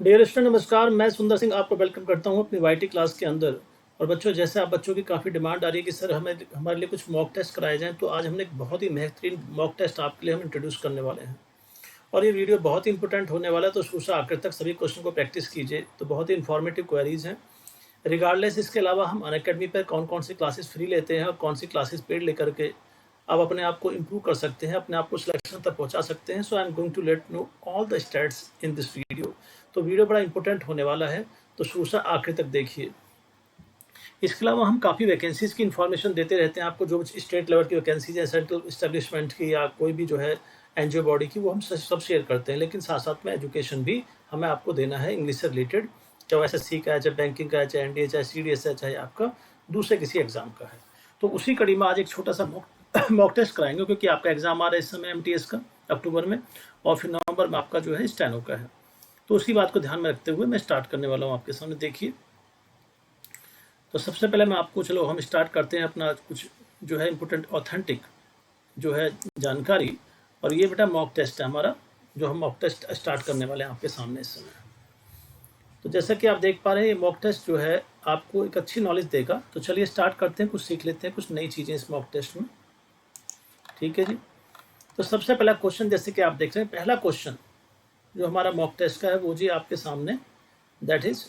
Dear student नमस्कार, मैं सुंदर सिंह आपको वेलकम करता हूं अपनी वाईटी क्लास के अंदर। और बच्चों, जैसे आप बच्चों की काफ़ी डिमांड आ रही है कि सर हमें हमारे लिए कुछ मॉक टेस्ट कराए जाएं, तो आज हमने एक बहुत ही बेहतरीन मॉक टेस्ट आपके लिए हम इंट्रोड्यूस करने वाले हैं। और ये वीडियो बहुत ही इंपॉर्टेंट होने वाला है, तो शुरू से आखिर तक सभी क्वेश्चन को प्रैक्टिस कीजिए। तो बहुत ही इन्फॉर्मेटिव क्वेरीज हैं। रिगार्डलेस इसके अलावा हम अनअकैडमी पर कौन कौन सी क्लासेस फ्री लेते हैं और कौन सी क्लासेस पेड लेकर के आप अपने आप को इम्प्रूव कर सकते हैं, अपने आप को सिलेक्शन तक पहुंचा सकते हैं। So I am going to let know all the states in this video. तो वीडियो बड़ा इंपॉर्टेंट होने वाला है, तो शुरू से आखिर तक देखिए। इसके अलावा हम काफ़ी वैकेंसीज़ की इन्फॉर्मेशन देते रहते हैं आपको, जो स्टेट लेवल की वैकेंसीज है, सेंट्रल इस्टेब्लिशमेंट की या कोई भी जो है एनजीओ बॉडी की, वो हम सब शेयर करते हैं। लेकिन साथ साथ में एजुकेशन भी हमें आपको देना है इंग्लिश से रिलेटेड, चाहे एसएससी का है, चाहे बैंकिंग का है, चाहे एनडीए, चाहे सीडीएस है, चाहे आपका दूसरे किसी एग्जाम का है। तो उसी कड़ी में आज एक छोटा सा मॉक टेस्ट कराएंगे, क्योंकि आपका एग्जाम आ रहा है इस समय एमटीएस का अक्टूबर में, और फिर नवंबर में आपका जो है स्टेनो का है। तो उसी बात को ध्यान में रखते हुए मैं स्टार्ट करने वाला हूँ आपके सामने। देखिए, तो सबसे पहले मैं आपको, चलो हम स्टार्ट करते हैं अपना कुछ जो है इम्पोर्टेंट ऑथेंटिक जो है जानकारी। और ये बेटा मॉक टेस्ट है हमारा, जो हम मॉक टेस्ट स्टार्ट करने वाले हैं आपके सामने इस समय। तो जैसा कि आप देख पा रहे हैं, ये मॉक टेस्ट जो है आपको एक अच्छी नॉलेज देगा। तो चलिए स्टार्ट करते हैं, कुछ सीख लेते हैं, कुछ नई चीज़ें इस मॉक टेस्ट में। ठीक है जी। तो सबसे पहला क्वेश्चन, जैसे कि आप देख रहे हैं, पहला क्वेश्चन जो हमारा मॉक टेस्ट का है वो जी आपके सामने, दैट इज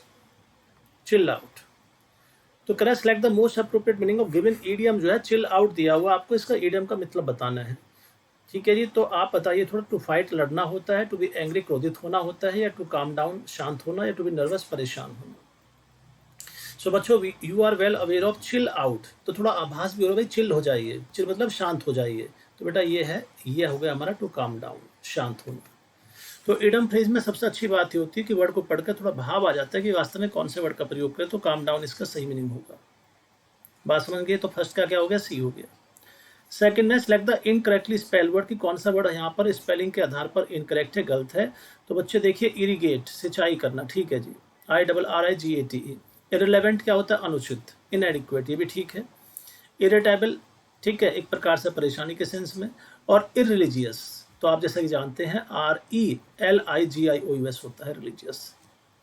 चिल आउट। तो करें select the most appropriate meaning of given idiom. जो है चिल आउट दिया हुआ, आपको इसका ईडियम का मतलब बताना है। ठीक है जी। तो आप बताइए थोड़ा, टू फाइट लड़ना होता है, टू बी एंग्री क्रोधित होना होता है, या टू काम डाउन शांत होना, या टू बी नर्वस परेशान होना। सो बच्चों, you are well aware of chill out. तो थोड़ा आभास भी हो रहा है, भाई चिल हो जाइए, चिल मतलब शांत हो जाइए। तो बेटा ये है, ये हो गया हमारा टू काम डाउन, शांत होना। तो इडम फ्रेज में सबसे अच्छी बात ये होती है कि वर्ड को पढ़कर थोड़ा भाव आ जाता है कि वास्तव में कौन से वर्ड का प्रयोग करें, तो काम डाउन इसका सही मीनिंग होगा। बात समझ गए? तो फर्स्ट का क्या हो गया, सी हो गया। सेकंड है select the incorrectly spell word, की कौन सा वर्ड यहाँ पर स्पेलिंग के आधार पर इनकरेक्ट है, गलत है। तो बच्चे देखिए, इरीगेट सिंचाई करना, ठीक है जी, IRRIGATE। इरेलेवेंट क्या होता है, अनुचित, इनएडिक्वेट, ये भी ठीक है। इरिटेबल, ठीक है, एक प्रकार से परेशानी के सेंस में। और इररिलीजियस, तो आप जैसा कि जानते हैं RELIGIOUS होता है, रिलीजियस,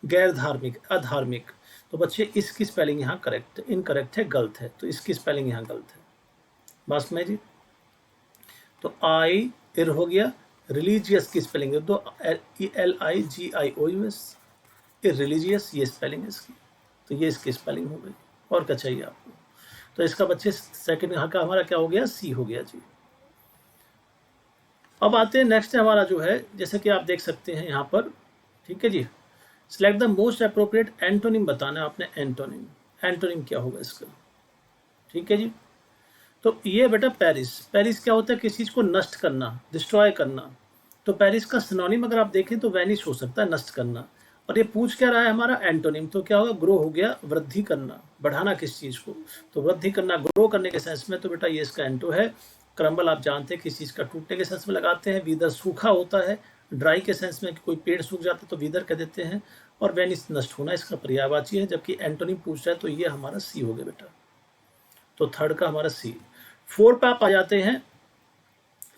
गैर धार्मिक, अधार्मिक। तो बच्चे इसकी स्पेलिंग यहाँ करेक्ट, इनकरेक्ट है, गलत है, तो इसकी स्पेलिंग यहाँ गलत है। बस में जी। तो आई इर हो गया, रिलीजियस की स्पेलिंग है तो ELIGIOUS, रिलीजियस ये स्पेलिंग है इसकी, तो ये इसकी स्पेलिंग हो गई। और क्या चाहिए आपको? तो इसका बच्चे सेकंड यहाँ का हमारा क्या हो गया, सी हो गया जी। अब आते हैं नेक्स्ट हमारा जो है, जैसे कि आप देख सकते हैं यहाँ पर, ठीक है जी, select the most appropriate antonym बताना है आपने। एंटोनिम, एंटोनिम क्या होगा इसका? ठीक है जी। तो ये बेटा पेरिस, पेरिस क्या होता है, किसी चीज को नष्ट करना, डिस्ट्रॉय करना। तो पेरिस का सिनोनिम अगर आप देखें तो वैनिश हो सकता है, नष्ट करना। और ये पूछ क्या रहा है हमारा, एंटोनिम, तो क्या होगा, ग्रो हो गया, वृद्धि करना, बढ़ाना किस चीज को, तो वृद्धि करना, ग्रो करने के सेंस में। तो बेटा ये इसका एंटो है। क्रम्बल आप जानते हैं किस चीज का टूटने के सेंस में लगाते हैं। वीदर सूखा होता है, ड्राई के सेंस में, कोई पेड़ सूख जाता है तो वीदर कह देते हैं। और वैनिश नष्ट होना इसका पर्यायवाची है, जबकि एंटोनिम पूछ रहा है, तो ये हमारा सी हो गया बेटा। तो थर्ड का हमारा सी। फोर पे आप आ जाते हैं,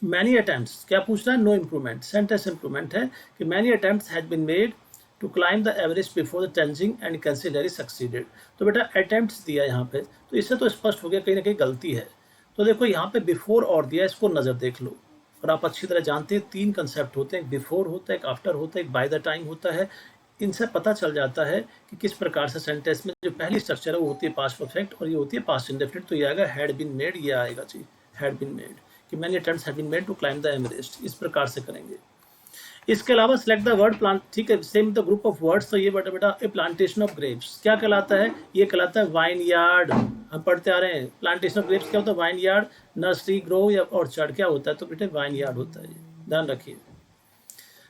मैनी अटेम्प्ट्स, क्या पूछ रहा है, नो इम्प्रूवमेंट, सेंटेंस इम्प्रूवमेंट है कि many attempts has been made to climb the Everest before the Tenzing and consider succeeded. तो बेटा अटेम्प्ट्स दिया यहाँ पे, तो इससे तो स्पष्ट हो गया कहीं ना कहीं गलती है। तो देखो यहाँ पे बिफोर और दिया, इसको नजर देख लो। और आप अच्छी तरह जानते हैं तीन कंसेप्ट होते हैं, एक बिफोर होता है, एक आफ्टर होता है, एक बाय द टाइम होता है। इनसे पता चल जाता है कि किस प्रकार से सेंटेंस में जो पहली स्ट्रक्चर है वो होती है पास्ट परफेक्ट, और ये होती है पास्ट इंडेफिनिट। तो ये आएगा हैड बीन मेड, ये आएगा जी, हैड बीन मेड, कि many attempts have been made to climb the Everest, इस प्रकार से करेंगे। इसके अलावा सिलेक्ट द वर्ड प्लांट, ठीक है, same the group of words. तो ये बेटा ए प्लांटेशन ऑफ ग्रेप्स क्या कहलाता है, ये कहलाता है वाइन यार्ड। हम पढ़ते आ रहे हैं, प्लांटेशन ऑफ ग्रेप्स क्या होता है, वाइन यार्ड। नर्सरी, ग्रो या ऑर्चर्ड क्या होता है, तो बेटे वाइन यार्ड होता है, ध्यान रखिए।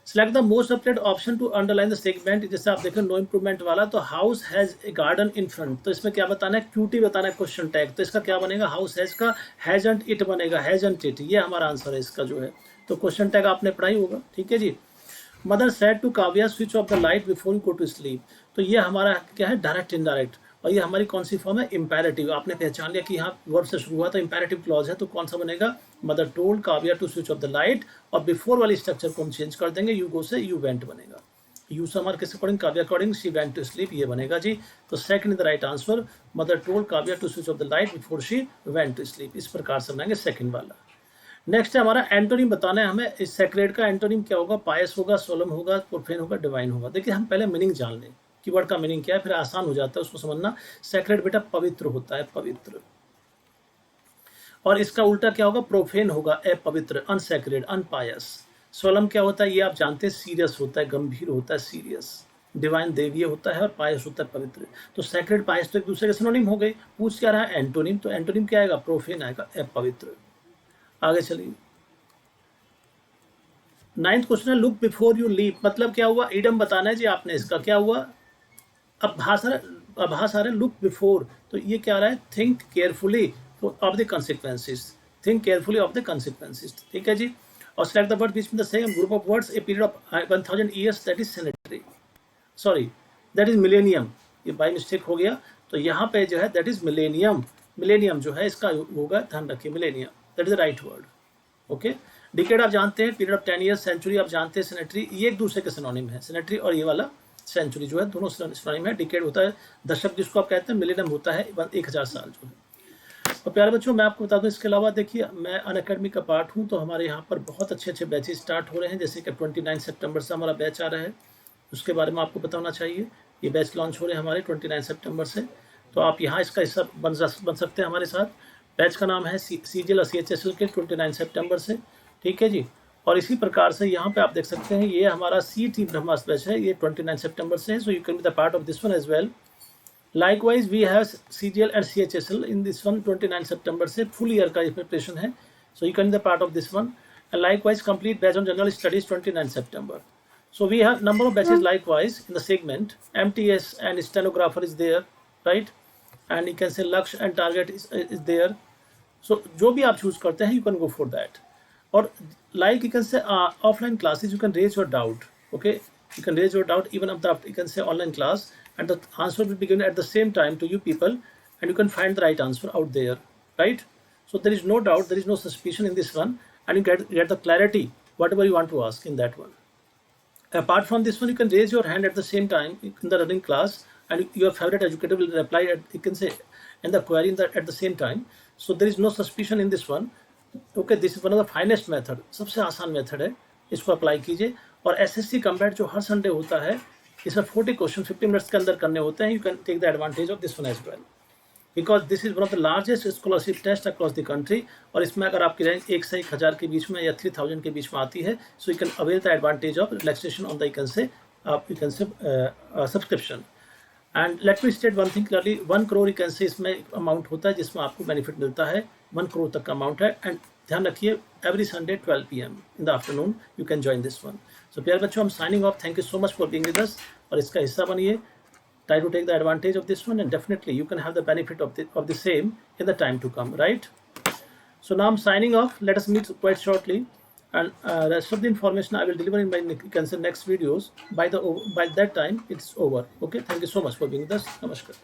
Select the most appropriate option to underline the segment. जैसे आप देखें नो इम्प्रूवमेंट वाला, तो house has a garden in front, तो इसमें क्या बताना है, क्यूटी बताना है, क्वेश्चन टैग। तो इसका क्या बनेगा, हाउस हैज का हैजंट इट बनेगा, हैजंट इट, ये हमारा आंसर है इसका जो है। तो क्वेश्चन टैग आपने पढ़ा ही होगा, ठीक है जी। Mother said to Kavya switch off the light before you go to sleep. तो ये हमारा क्या है, डायरेक्ट इनडायरेक्ट। और ये हमारी कौन सी फॉर्म है, इंपैरेटिव। आपने पहचान लिया कि यहाँ वर्ब से शुरू हुआ तो इंपैरेटिव क्लॉज है, तो कौन सा बनेगा, mother told Kavya to switch off the light. और बिफोर वाली स्ट्रक्चर को हम चेंज कर देंगे, यू गो से यू वेंट बनेगा। यू समर किस according, Kavya according she went to sleep, ये बनेगा जी। तो second is the right answer, mother told Kavya to switch off the light before she went to sleep. इस प्रकार से बनाएंगे सेकंड वाला। नेक्स्ट है हमारा एंटोनिम बताना है हमें। इस सेक्रेड का एंटोनिम क्या होगा, पायस होगा, सोलम होगा, प्रोफेन होगा, डिवाइन होगा। देखिए हम पहले मीनिंग जान लें, कीवर्ड का मीनिंग क्या है, फिर आसान हो जाता है उसको समझना। सेक्रेड बेटा पवित्र होता है, पवित्र। और इसका उल्टा क्या होगा, प्रोफेन होगा, अपवित्र, अनसेक्रेड, अनपायस। सोलम क्या होता है ये आप जानते हैं, सीरियस होता है, गंभीर होता है, सीरियस। डिवाइन देवीय होता है और पायस होता है पवित्र। तो सेक्रेड पायस तो एक दूसरे के सिनोनिम हो गए। पूछ क्या रहा है, एंटोनिम, तो एंटोनिम क्या आएगा, प्रोफेन आएगा, अपवित्र। आगे चलिए, 9th क्वेश्चन है लुक बिफोर यू लीप, मतलब क्या हुआ, इडम बताना है जी आपने। इसका क्या हुआ, आभास आ रहा है लुक बिफोर, तो ये क्या आ रहा है, think carefully of the consequences, think carefully of the consequences, ठीक है जी। और select the word which mean the same group of words a period of 1000 years, that is sanitary, sorry that is millennium, ये by mistake हो गया। तो यहाँ पे जो है दैट इज मिलेनियम, मिलेनियम जो है इसका होगा, ध्यान रखिए, millennium, that is the right word. Okay, decade आप जानते हैं, पीरियड ऑफ 10 ईयर्स, सेंचुरी आप जानते हैं, सेनेटरी, ये एक दूसरे के सिनोनिम है, सेनेटरी और ये वाला सेंचुरी जो है, दोनों सिनोनिम है। डिकेड होता है दशक जिसको आप कहते हैं, मिलेनियम होता है 1000 साल जो है। और प्यारे बच्चों मैं आपको बता दूं, इसके अलावा देखिए मैं अनअकैडमी का पार्ट हूं, तो हमारे यहाँ पर बहुत अच्छे अच्छे बैचेस स्टार्ट हो रहे हैं। जैसे कि 29 सितंबर से हमारा बैच आ रहा है, उसके बारे में आपको बताना चाहिए। ये बैच लॉन्च हो रहे हैं हमारे 29 सितंबर से, तो आप यहाँ इसका हिस्सा बन सकते हैं हमारे साथ। बैच का नाम है CGL और CHSL के 29 सितंबर से, ठीक है जी। और इसी प्रकार से यहाँ पे आप देख सकते हैं, ये हमारा CT ब्रह्मास्त्र बैच है, ये 29 सितंबर से है, so you can be the part of this one as well. Likewise, we have CGL and CHSL in this one 29 September से full year का preparation है, so you can be the part of this one. And likewise, complete batch on general studies 29 September. So we have number of batches likewise in the segment. MTS and stenographer is there, right? And you can say Laksh and target is there. So जो भी आप choose करते हैं, you can go for that. और like you can say offline classes, you can raise your doubt. Okay, you can raise your doubt even after you can say online class. And the answer will be given at the same time to you people, and you can find the right answer out there, right? So there is no doubt, there is no suspicion in this one, and you get the clarity whatever you want to ask in that one. Apart from this one, you can raise your hand at the same time in the running class, and your favorite educator will reply you can say in the query at the same time. So there is no suspicion in this one. Okay, this is one of the finest method, सबसे आसान method है, इसको apply कीजिए। और SSC combat जो हर Sunday होता है, इसमें 40 क्वेश्चन 50 मिनट्स के अंदर करने होते हैं। You can take the advantage of this one as well, because this is one of the largest scholarship test across the country. और इसमें अगर आपकी रैंक 1 से 1000 के बीच में या 3000 के बीच में आती है, so you can avail the advantage of relaxation on the you can say subscription. And let me state one thing clearly, 1 crore you can say इसमें अमाउंट होता है जिसमें आपको बेनिफिट मिलता है, 1 करोड़ तक का अमाउंट है। एंड ध्यान रखिए, every Sunday 12 PM in the afternoon you can join this one. So प्यारे बच्चों, हम signing off, thank you so much for being with us, और इसका हिस्सा बनिए। Try to take the advantage of this one, and definitely you can have the benefit of the same in the time to come, right? So now I'm signing off. Let us meet quite shortly, and rest of the information I will deliver in my you can say next videos. By that time it's over. Okay, thank you so much for being with us. Namaskar.